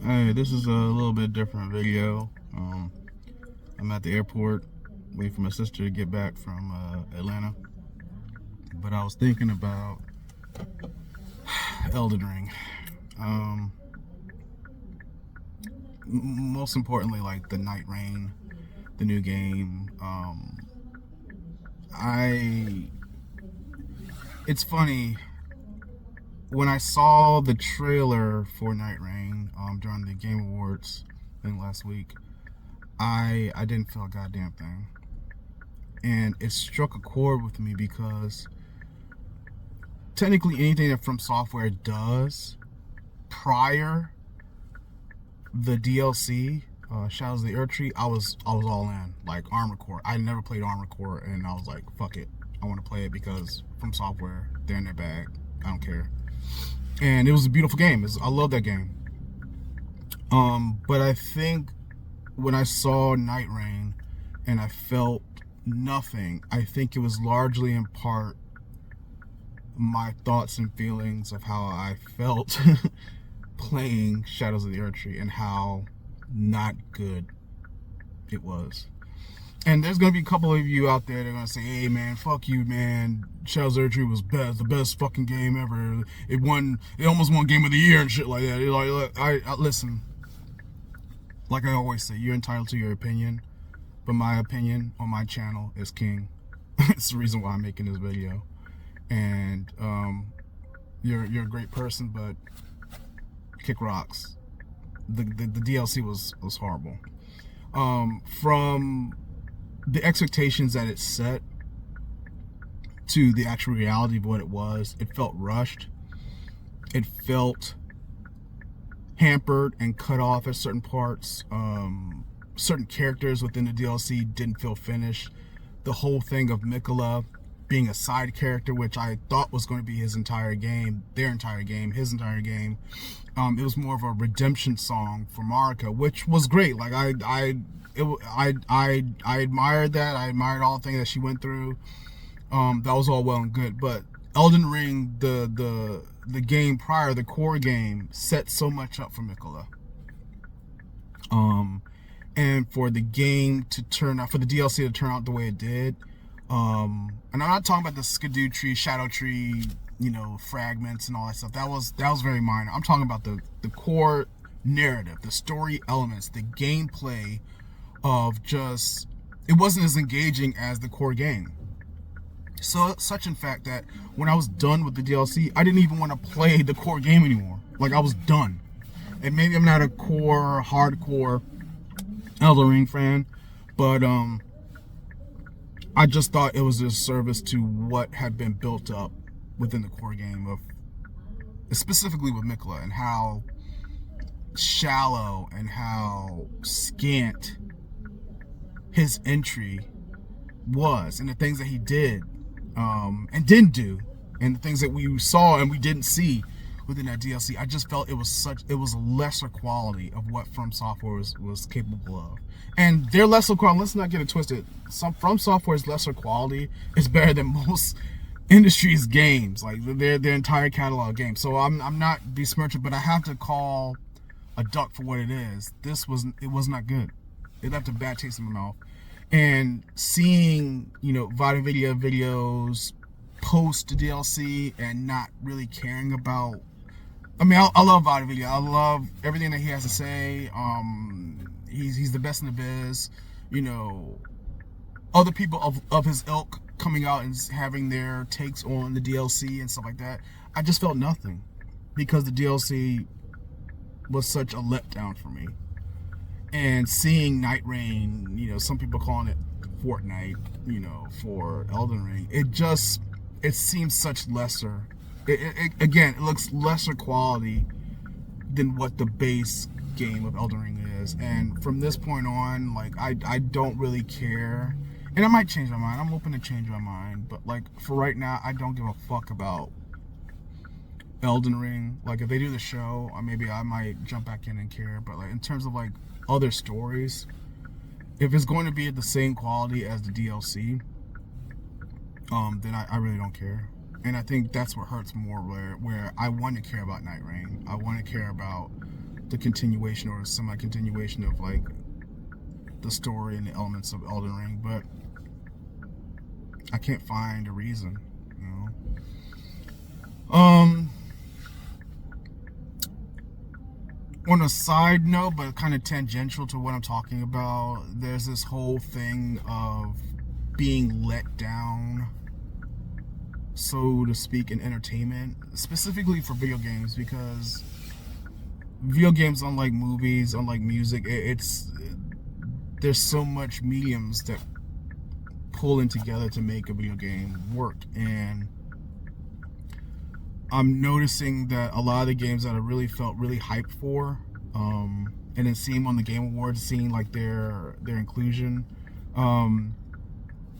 Hey, this is a little bit different video. I'm at the airport waiting for my sister to get back from Atlanta. But I was thinking about Elden Ring. Um, Most importantly, like the Night Rain, the new game. I. It's funny when I saw the trailer for Night Rain during the Game Awards thing last week. I didn't feel a goddamn thing. And it struck a chord with me because technically anything that From Software does prior the DLC, Shadows of the Earth Tree, I was all in. Like Armored Core, I never played Armored Core, and I was like, fuck it, I want to play it because From Software, they're in their bag. I don't care. And it was a beautiful game. I love that game. But I think when I saw Night Rain and I felt nothing, I think it was largely in part my thoughts and feelings of how I felt playing Shadows of the Earth Tree and how not good it was. And there's gonna be a couple of you out there that are gonna say, "Hey man, fuck you, man. Shadows of the Earth Tree was the best fucking game ever. It almost won Game of the Year and shit like that." I listen. Like I always say, you're entitled to your opinion, but my opinion on my channel is king. It's the reason why I'm making this video. And you're a great person, but kick rocks. The DLC was horrible. From the expectations that it set to the actual reality of what it was, it felt rushed. It felt hampered and cut off at certain parts. Certain characters within the DLC didn't feel finished. The whole thing of Mikola being a side character, which I thought was going to be his entire game, their entire game, his entire game. It was more of a redemption song for Marika, which was great. Like I admired that. I admired all the things that she went through. That was all well and good. But Elden Ring, the game prior, the core game, set so much up for Mikola. And for the game to turn out, for the DLC to turn out the way it did. And I'm not talking about the Skidoo tree, Shadow tree, fragments and all that stuff. That was very minor. I'm talking about the core narrative, the story elements, the gameplay of just, it wasn't as engaging as the core game. So such in fact that when I was done with the DLC, I didn't even want to play the core game anymore. Like I was done. And maybe I'm not a hardcore Elden Ring fan, but I just thought it was a disservice to what had been built up within the core game of, specifically with Mikola, and how shallow and how scant his entry was, and the things that he did and didn't do, and the things that we saw and we didn't see within that DLC. I just felt it was lesser quality of what From Software was capable of. And their lesser quality, let's not get it twisted, From Software's lesser quality is better than most industry's games, like their entire catalog games. So I'm not besmirching, but I have to call a duck for what it is. It was not good. It left a bad taste in my mouth. And seeing, Vita videos post DLC and not really caring about, I mean, I love Vita Video. I love everything that he has to say. He's the best in the biz. Other people of his ilk coming out and having their takes on the DLC and stuff like that. I just felt nothing because the DLC was such a letdown for me. And seeing Night Rain, some people calling it Fortnite, for Elden Ring, it seems such lesser. Again, it looks lesser quality than what the base game of Elden Ring is. And from this point on, like, I don't really care. And I might change my mind. I'm open to change my mind. But, like, for right now, I don't give a fuck about Elden Ring. Like, if they do the show, maybe I might jump back in and care. But, like, in terms of, like, other stories, if it's going to be at the same quality as the DLC, then I really don't care. And I think that's what hurts more, where I want to care about Night Rain. I want to care about the continuation or semi-continuation of like the story and the elements of Elden Ring, but I can't find a reason, you know. On a side note, but kind of tangential to what I'm talking about, there's this whole thing of being let down, so to speak, in entertainment, specifically for video games, because video games, unlike movies, unlike music, there's so much mediums that pull in together to make a video game work, and I'm noticing that a lot of the games that I really felt really hyped for, and then seeing on the Game Awards, seeing like their inclusion,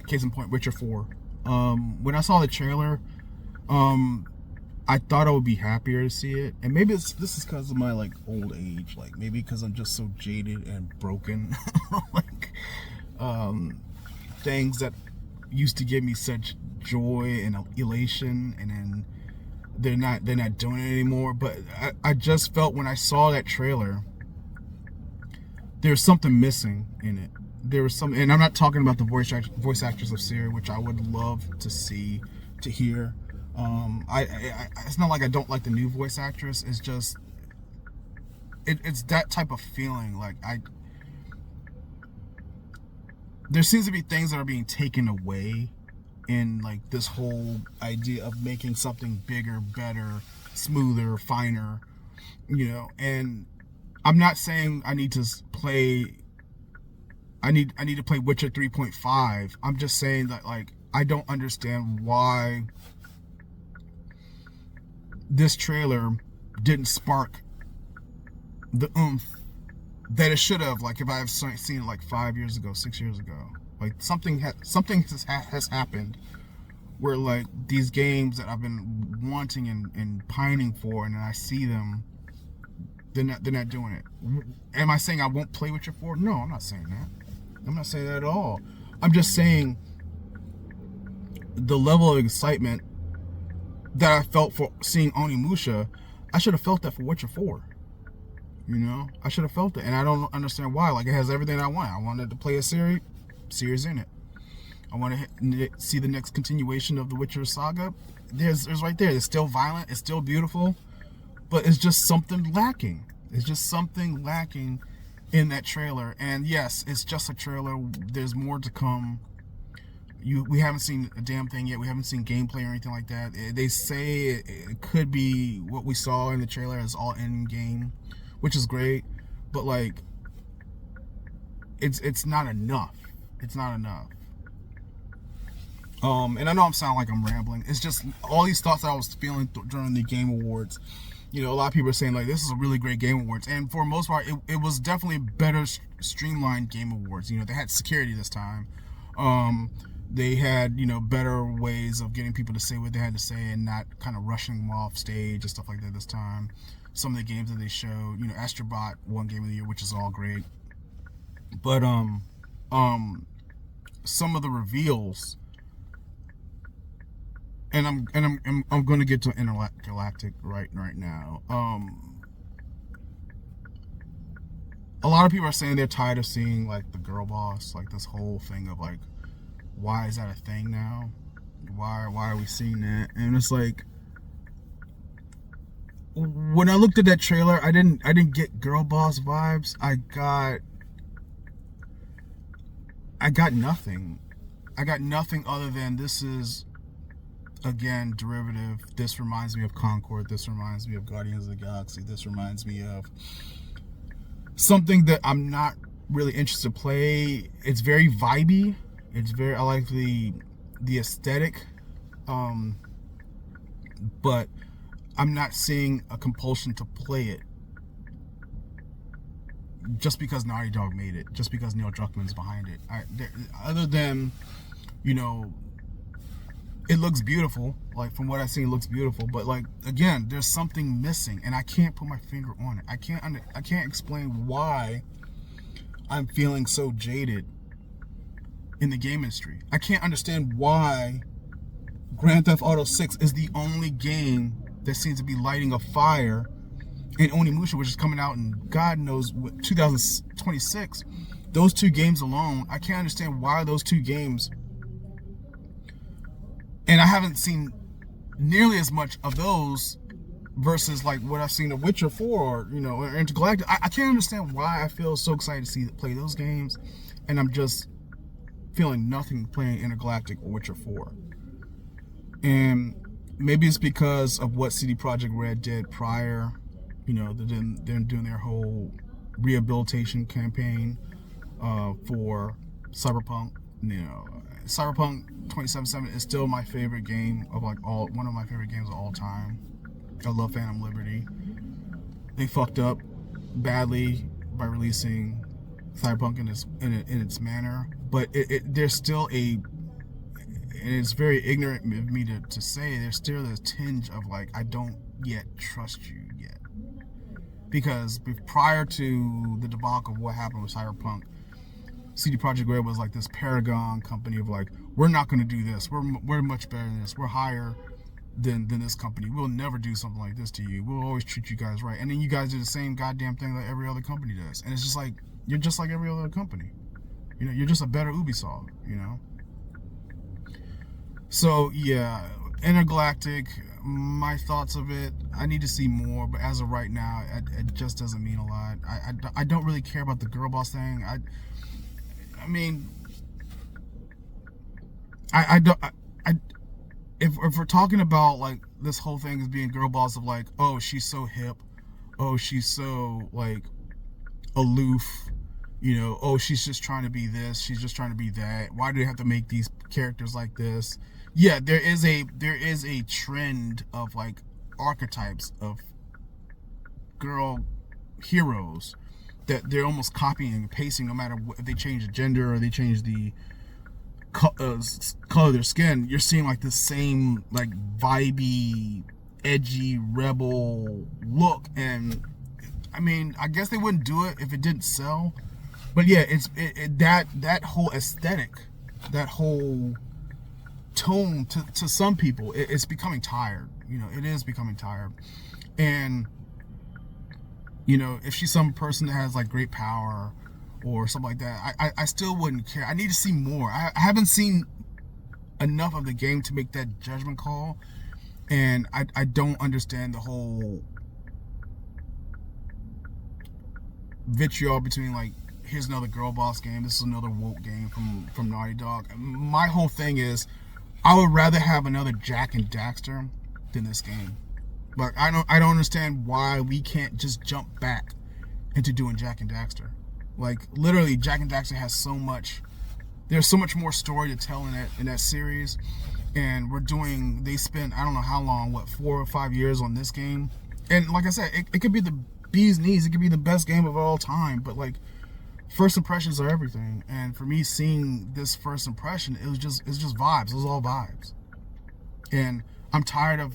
case in point, Witcher 4. When I saw the trailer, I thought I would be happier to see it, and maybe this is because of my like old age, like maybe because I'm just so jaded and broken, like things that used to give me such joy and elation, and then they're not doing it anymore. But I just felt when I saw that trailer, there's something missing in it. There was some, and I'm not talking about the voice actress of Ciri, which I would love to see, to hear. It's not like I don't like the new voice actress. It's just it's that type of feeling. Like there seems to be things that are being taken away in like this whole idea of making something bigger, better, smoother, finer, you know. And I'm not saying I need to play Witcher 3.5. I'm just saying that like I don't understand why this trailer didn't spark the oomph that it should have. Like if I have seen it like 5 years ago, 6 years ago, like something has happened where like these games that I've been wanting and pining for, and then I see them, they're not doing it. Am I saying I won't play Witcher 4? No, I'm not saying that. I'm not saying that at all. I'm just saying the level of excitement that I felt for seeing Onimusha, I should have felt that for Witcher 4. You know, I should have felt it, and I don't understand why. Like, it has everything I want. I wanted to play a Ciri's in it. I want to see the next continuation of the Witcher saga. There's right there. It's still violent. It's still beautiful, but it's just something lacking. It's just something lacking in that trailer. And yes, it's just a trailer. There's more to come. We haven't seen a damn thing yet. We haven't seen gameplay or anything like that. They say it could be what we saw in the trailer as all in game, which is great, but like it's not enough. It's not enough. And I know I'm sounding like I'm rambling. It's just all these thoughts that I was feeling during the Game Awards. You know, a lot of people are saying like this is a really great Game Awards, and for the most part, it was definitely better streamlined Game Awards. You know, they had security this time. They had, you know, better ways of getting people to say what they had to say and not kind of rushing them off stage and stuff like that this time. Some of the games that they showed, you know, Astrobot won Game of the Year, which is all great. But some of the reveals, and I'm going to get to Intergalactic right now. A lot of people are saying they're tired of seeing like the girl boss, like this whole thing of like, why is that a thing now? Why are we seeing that? And it's like, when I looked at that trailer, I didn't get girl boss vibes. I got nothing. I got nothing other than this is, again, derivative. This reminds me of Concord. This reminds me of Guardians of the Galaxy. This reminds me of something that I'm not really interested to play. It's very vibey. I like the aesthetic, but I'm not seeing a compulsion to play it just because Naughty Dog made it, just because Neil Druckmann's behind it. Other than, you know, it looks beautiful. Like, from what I've seen, it looks beautiful. But like, again, there's something missing, and I can't put my finger on it. I can't explain why I'm feeling so jaded in the game industry. I can't understand why Grand Theft Auto 6 is the only game that seems to be lighting a fire and Onimusha, which is coming out in God knows what, 2026. Those two games alone, I can't understand why those two games. And I haven't seen nearly as much of those versus like what I've seen of Witcher 4 or, or Intergalactic. I can't understand why I feel so excited to play those games, and I'm just feeling nothing playing Intergalactic or Witcher 4. And maybe it's because of what CD Projekt Red did prior. They're doing their whole rehabilitation campaign for Cyberpunk. Cyberpunk 2077 is still my favorite game of one of my favorite games of all time. I love Phantom Liberty. They fucked up badly by releasing Cyberpunk in its manner, but there's still and it's very ignorant of me to say, there's still this tinge of I don't yet trust you yet. Because prior to the debacle of what happened with Cyberpunk, CD Projekt Red was this paragon company of we're not going to do this. We're much better than this. We're higher than this company. We'll never do something like this to you. We'll always treat you guys right. And then you guys do the same goddamn thing that every other company does. And it's just you're just like every other company. You're just a better Ubisoft, So yeah, Intergalactic, my thoughts of it, I need to see more, but as of right now, it just doesn't mean a lot. I don't really care about the girl boss thing. I mean, if we're talking about this whole thing as being girl boss of oh, she's so hip, oh, she's so aloof, oh, she's just trying to be this, she's just trying to be that. Why do they have to make these characters like this? Yeah, there is a trend of archetypes of girl heroes that they're almost copying and pasting, no matter if they change the gender or they change the color of their skin. You're seeing the same vibey, edgy, rebel look. And I mean, I guess they wouldn't do it if it didn't sell. But yeah, that whole aesthetic, that whole tone to some people, it's becoming tired. It is becoming tired. And if she's some person that has great power or something like that, I still wouldn't care. I need to see more. I haven't seen enough of the game to make that judgment call. And I don't understand the whole vitriol between here's another girl boss game, this is another woke game from Naughty Dog. My whole thing is, I would rather have another Jack and Daxter than this game. I don't understand why we can't just jump back into doing Jack and Daxter. Literally, Jack and Daxter has so much. There's so much more story to tell in that series, and they spent I don't know how long, 4 or 5 years on this game, and like I said, it could be the bee's knees, it could be the best game of all time, but first impressions are everything. And for me, seeing this first impression, it's just vibes. It was all vibes, and I'm tired of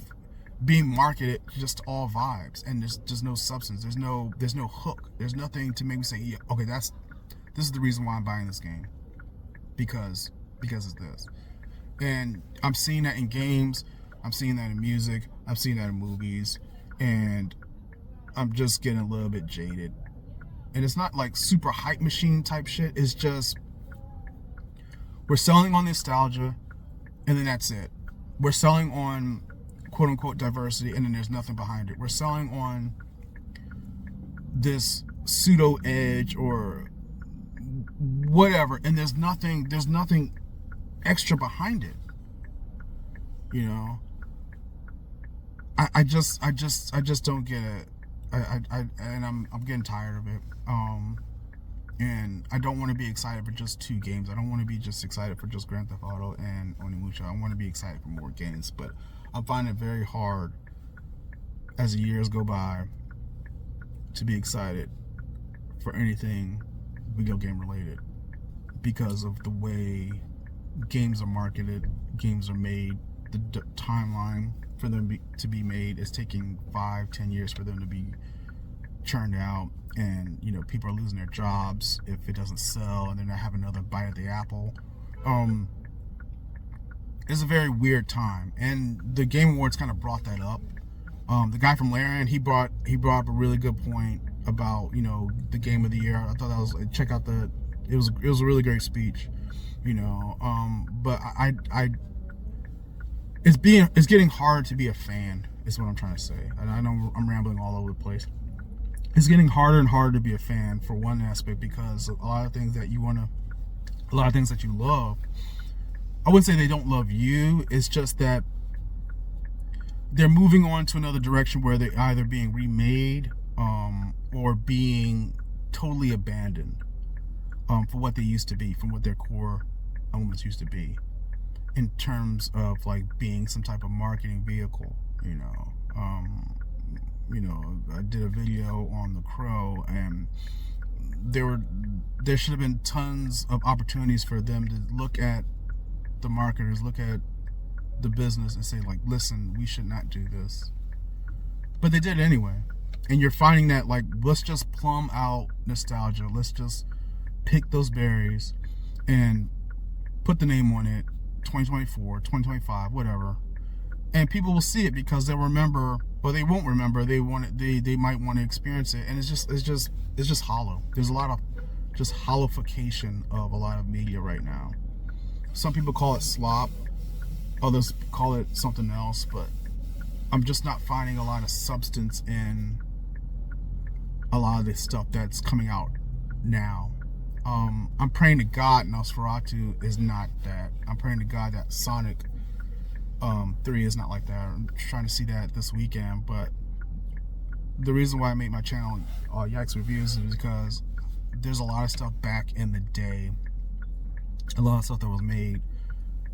being marketed just all vibes, and there's just no substance. There's no hook. There's nothing to make me say, yeah, okay, this is the reason why I'm buying this game, because it's this. And I'm seeing that in games, I'm seeing that in music, I'm seeing that in movies, and I'm just getting a little bit jaded. And it's not super hype machine type shit. It's just, we're selling on nostalgia, and then that's it. We're selling on quote unquote diversity, and then there's nothing behind it. We're selling on this pseudo edge or whatever, and there's nothing extra behind it. I just don't get it. I'm getting tired of it. And I don't want to be excited for just 2 games. I don't want to be just excited for just Grand Theft Auto and Onimusha. I want to be excited for more games, but I'm finding it very hard as the years go by to be excited for anything video game related, because of the way games are marketed, games are made. The timeline for them to be made is taking 5-10 years for them to be churned out, and people are losing their jobs if it doesn't sell, and then they have another bite of the apple. It's a very weird time, and the Game Awards kind of brought that up The guy from Larian, he brought up a really good point about, you know, the game of the year. I thought that was, check out the, it was a really great speech, you know. But I it's getting hard to be a fan, is what I'm trying to say. And I know I'm rambling all over the place. It's getting harder and harder to be a fan, for one aspect, because a lot of things that you love, I wouldn't say they don't love you. It's just that they're moving on to another direction where they're either being remade, or being totally abandoned, for what they used to be, from what their core elements used to be, in terms of like being some type of marketing vehicle, you know. I did a video on The Crow, and there should have been tons of opportunities for them to look at the marketers, look at the business, and say, like, listen, we should not do this. But they did it anyway. And you're finding that, like, let's just plumb out nostalgia. Let's just pick those berries and put the name on it, 2024, 2025, whatever. And people will see it because they'll remember, or they won't remember. They might want to experience it, and it's just hollow. There's a lot of just hollowification of a lot of media right now. Some people call it slop, others call it something else, but I'm just not finding a lot of substance in a lot of this stuff that's coming out now. I'm praying to God Nosferatu is not that. I'm praying to God that Sonic 3 is not like that. I'm trying to see that this weekend. But the reason why I made my channel Yikes Reviews is because there's a lot of stuff back in the day, a lot of stuff that was made,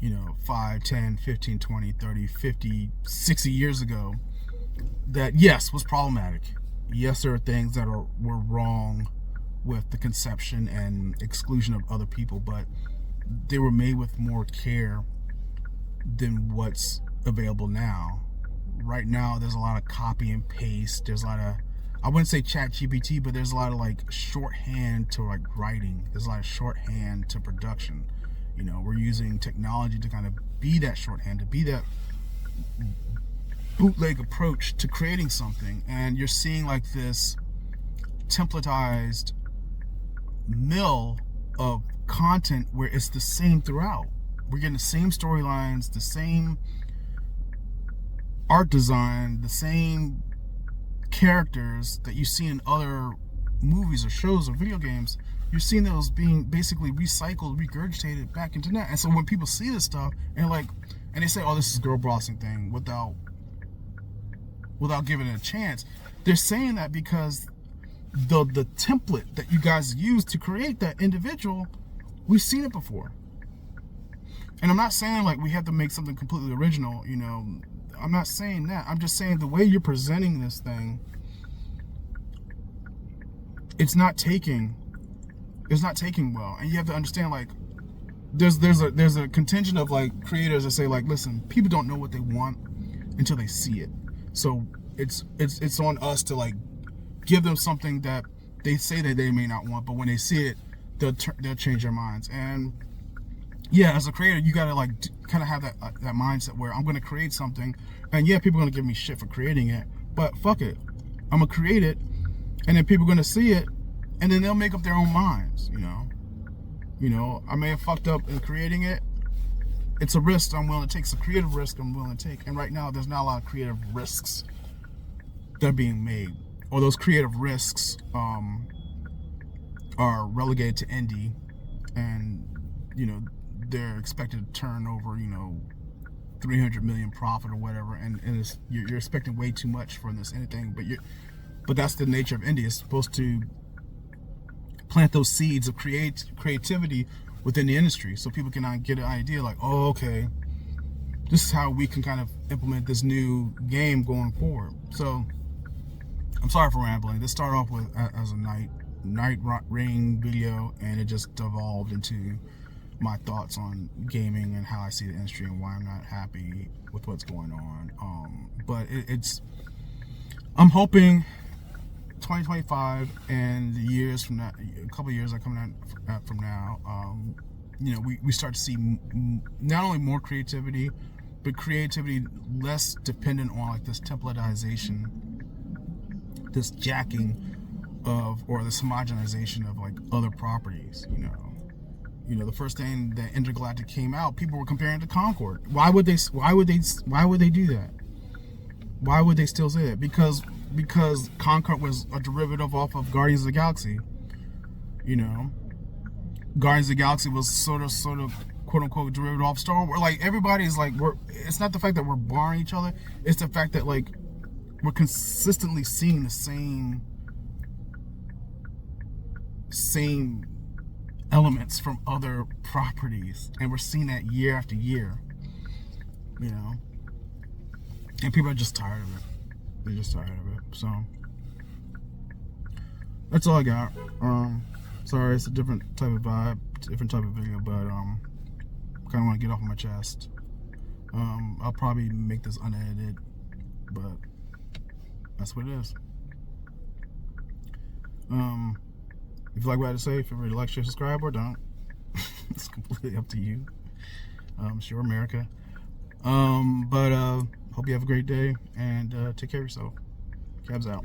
you know, 5, 10, 15, 20, 30, 50, 60 years ago, that yes, was problematic. Yes, there are things that were wrong with the conception and exclusion of other people, but they were made with more care than what's available now. Right now, there's a lot of copy and paste. There's a lot of, I wouldn't say chat GPT, but there's a lot of like shorthand to like writing. There's a lot of shorthand to production. You know, we're using technology to kind of be that shorthand, to be that bootleg approach to creating something. And you're seeing like this templatized mill of content where it's the same throughout. We're getting the same storylines, the same art design, the same characters that you see in other movies or shows or video games. You're seeing those being basically recycled, regurgitated back into that. And so when people see this stuff and they say, oh, this is girl bossing thing, without giving it a chance, they're saying that because the template that you guys use to create that individual, we've seen it before. And I'm not saying like we have to make something completely original, you know. I'm not saying that. I'm just saying the way you're presenting this thing, it's not taking well. And you have to understand, like, there's a contingent of like creators that say, like, listen, people don't know what they want until they see it. So it's on us to like give them something that they say that they may not want, but when they see it, they'll change their minds. And yeah, as a creator, you gotta like kind of have that mindset where I'm gonna create something, and yeah, people are gonna give me shit for creating it, but fuck it, I'm gonna create it, and then people are gonna see it, and then they'll make up their own minds. You know, I may have fucked up in creating it. It's a risk I'm willing to take. It's a creative risk I'm willing to take. And right now, there's not a lot of creative risks that are being made, or those creative risks are relegated to indie, and you know, they're expected to turn over, you know, 300 million profit or whatever, and you're expecting way too much from this anything. But that's the nature of indie. It's supposed to plant those seeds of creativity within the industry, so people can get an idea, like, oh, okay, this is how we can kind of implement this new game going forward. So I'm sorry for rambling. This started off with as a night rain video, and it just devolved into my thoughts on gaming and how I see the industry and why I'm not happy with what's going on. But I'm hoping 2025 and the years from that, a couple of years are coming out from now, you know, we start to see not only more creativity, but creativity less dependent on like this templatization, this jacking of, or this homogenization of like other properties. You know, the first thing that Intergalactic came out, people were comparing it to Concord. Why would they do that? Why would they still say that? Because Concord was a derivative off of Guardians of the Galaxy. You know, Guardians of the Galaxy was sort of quote unquote derivative off Star Wars. Like, everybody's like, it's not the fact that we're barring each other, it's the fact that like we're consistently seeing the same elements from other properties, and we're seeing that year after year, you know, and people are just tired of it. They're just tired of it. So that's all I got. Sorry, it's a different type of vibe, different type of video, but kind of want to get off my chest. I'll probably make this unedited, but that's what it is. If you like what I had to say, feel free to like, share, subscribe, or don't. It's completely up to you. Sure, America. But hope you have a great day, and take care of yourself. Cabs out.